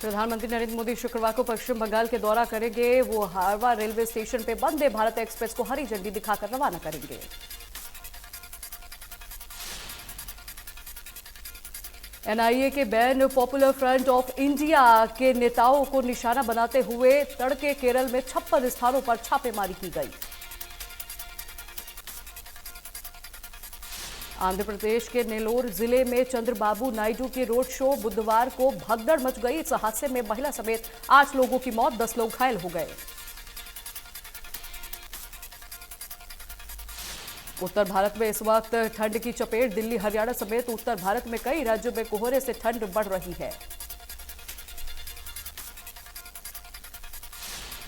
प्रधानमंत्री नरेंद्र मोदी शुक्रवार को पश्चिम बंगाल के दौरा करेंगे। वो हावड़ा रेलवे स्टेशन पे वंदे भारत एक्सप्रेस को हरी झंडी दिखाकर रवाना करेंगे। एनआईए के ban popular front of India के नेताओं को निशाना बनाते हुए तड़के केरल में 56 स्थानों पर छापेमारी की गई। आंध्र प्रदेश के नेल्लोर जिले में चंद्रबाबू नायडू की रोड शो बुधवार को भगदड़ मच गई। इस हादसे में महिला समेत 8 लोगों की मौत, 10 लोग घायल हो गए। उत्तर भारत में इस वक्त ठंड की चपेट। दिल्ली, हरियाणा समेत उत्तर भारत में कई राज्यों में कोहरे से ठंड बढ़ रही है।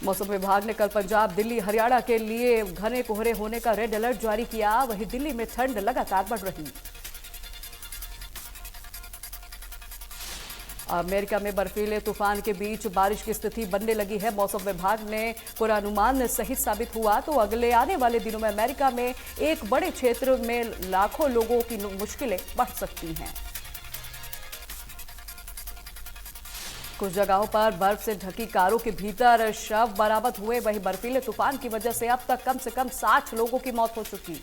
मौसम विभाग ने कल पंजाब, दिल्ली, हरियाणा के लिए घने कोहरे होने का रेड अलर्ट जारी किया। वहीं दिल्ली में ठंड लगातार बढ़ रही। अमेरिका में बर्फीले तूफान के बीच बारिश की स्थिति बनने लगी है। मौसम विभाग ने पूर्वानुमान सही साबित हुआ तो अगले आने वाले दिनों में अमेरिका में एक बड़े क्षेत्र में लाखों लोगों की मुश्किलें बढ़ सकती हैं। कुछ जगहों पर बर्फ से ढकी कारों के भीतर शव बरामद हुए। वहीं बर्फीले तूफान की वजह से अब तक कम से कम 60 लोगों की मौत हो चुकी।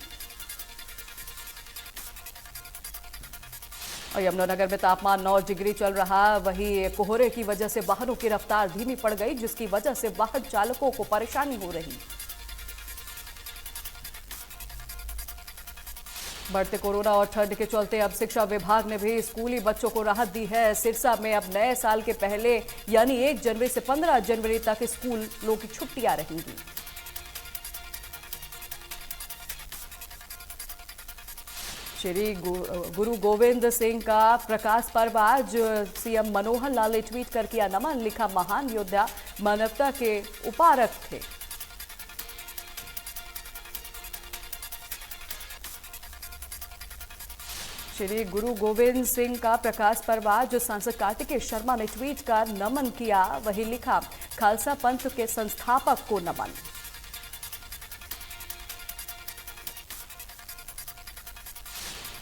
और यमुनानगर में तापमान 9 डिग्री चल रहा। वहीं कोहरे की वजह से वाहनों की रफ्तार धीमी पड़ गई, जिसकी वजह से वाहन चालकों को परेशानी हो रही। बढ़ते कोरोना और ठंड के चलते अब शिक्षा विभाग ने भी स्कूली बच्चों को राहत दी है। सिरसा में अब नए साल के पहले यानी 1 जनवरी से 15 जनवरी तक स्कूलों की छुट्टियां रहेंगी। श्री गुरु गोविंद सिंह का प्रकाश पर्व आज। सीएम मनोहर लाल ने ट्वीट कर किया नमन, लिखा महान योद्धा मानवता के उपारक थे। श्री गुरु गोविंद सिंह का प्रकाश पर्व आज। सांसद कार्तिकेय शर्मा ने ट्वीट कर नमन किया। वही लिखा खालसा पंथ के संस्थापक को नमन।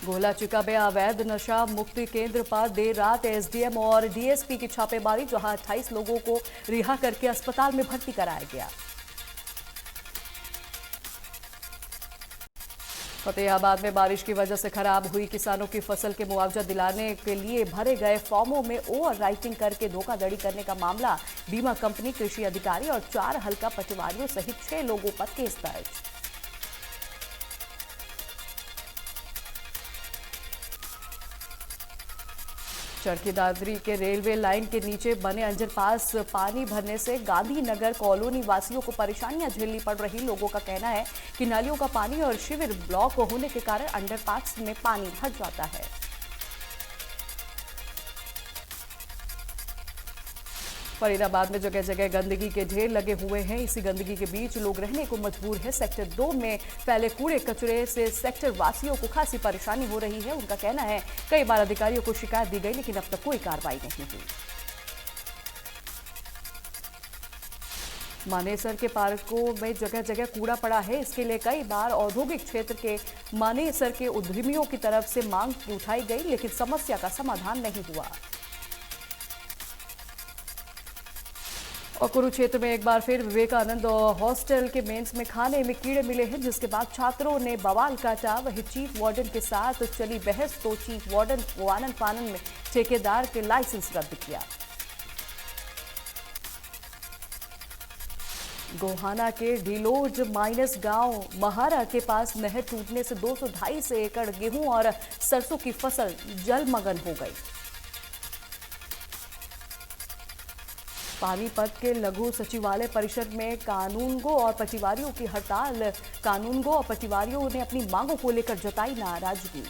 गोला चिका में अवैध नशा मुक्ति केंद्र पर देर रात एसडीएम और डीएसपी की छापेमारी, जहां 28 लोगों को रिहा करके अस्पताल में भर्ती कराया गया। फतेहाबाद में बारिश की वजह से खराब हुई किसानों की फसल के मुआवजा दिलाने के लिए भरे गए फॉर्मों में ओवर राइटिंग करके धोखाधड़ी करने का मामला। बीमा कंपनी, कृषि अधिकारी और 4 हल्का पटवारियों सहित 6 लोगों पर केस दर्ज। चरखी दादरी के रेलवे लाइन के नीचे बने अंडरपास पानी भरने से गांधीनगर कॉलोनी वासियों को परेशानियां झेलनी पड़ रही। लोगों का कहना है कि नालियों का पानी और शिविर ब्लॉक होने के कारण अंडरपास में पानी भर जाता है। फरीदाबाद में जगह जगह गंदगी के ढेर लगे हुए हैं। इसी गंदगी के बीच लोग रहने को मजबूर है। सेक्टर 2 में फैले कूड़े कचरे से सेक्टर वासियों को खासी परेशानी हो रही है। उनका कहना है कई बार अधिकारियों को शिकायत दी गई, लेकिन अब तक कोई कार्रवाई नहीं हुई। मानेसर के पार्कों में जगह जगह कूड़ा पड़ा है। इसके लिए कई बार औद्योगिक क्षेत्र के मानेसर के उद्यमियों की तरफ से मांग उठाई गई, लेकिन समस्या का समाधान नहीं हुआ। और कुरुक्षेत्र में एक बार फिर विवेकानंद हॉस्टल के मेंस में खाने में कीड़े मिले हैं, जिसके बाद छात्रों ने बवाल काटा। वहीं चीफ वार्डन के साथ चली बहस तो चीफ वार्डन को आनन फानन में ठेकेदार के लाइसेंस रद्द किया। गोहाना के ढिलोज माइनस गांव महारा के पास नहर टूटने से 200-250 एकड़ गेहूं और सरसों की फसल जलमग्न हो गई। पानीपत के लघु सचिवालय परिषद में कानूनगो और पटवारियों की हड़ताल। कानूनगो और पटवारियों ने अपनी मांगों को लेकर जताई नाराजगी।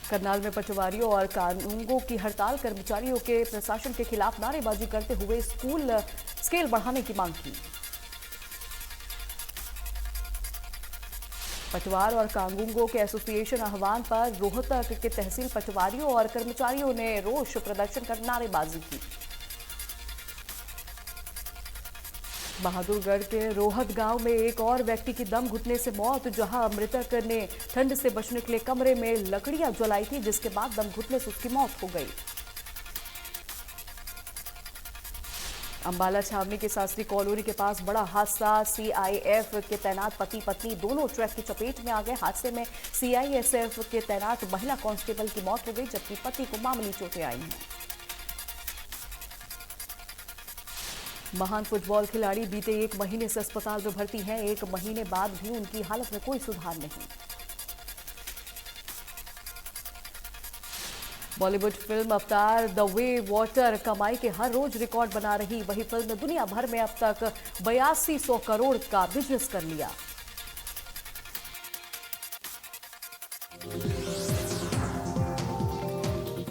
करनाल में पटवारियों और कानूनगो की हड़ताल। कर्मचारियों के प्रशासन के खिलाफ नारेबाजी करते हुए स्कूल स्केल बढ़ाने की मांग की। पटवार और कानूनगो के एसोसिएशन आह्वान पर रोहतक के तहसील पटवारियों और कर्मचारियों ने रोष प्रदर्शन कर नारेबाजी की। बहादुरगढ़ के रोहत गांव में एक और व्यक्ति की दम घुटने से मौत, जहां मृतक ने ठंड से बचने के लिए कमरे में लकड़ियां जलाई थी, जिसके बाद दम घुटने से उसकी मौत हो गई। अंबाला छावनी के शास्त्री कॉलोनी के पास बड़ा हादसा, सीआईएफ के तैनात पति पत्नी दोनों ट्रक की चपेट में आ गए। हादसे में सीआईएसएफ के तैनात महिला कांस्टेबल की मौत हो गई, जबकि पति को मामूली चोटें आई हैं। महान फुटबॉल खिलाड़ी बीते 1 महीने से अस्पताल में भर्ती हैं। 1 महीने बाद भी उनकी हालत में कोई सुधार नहीं। बॉलीवुड फिल्म अवतार द वे वाटर कमाई के हर रोज रिकॉर्ड बना रही। वही फिल्म ने दुनिया भर में अब तक 8200 करोड़ का बिजनेस कर लिया।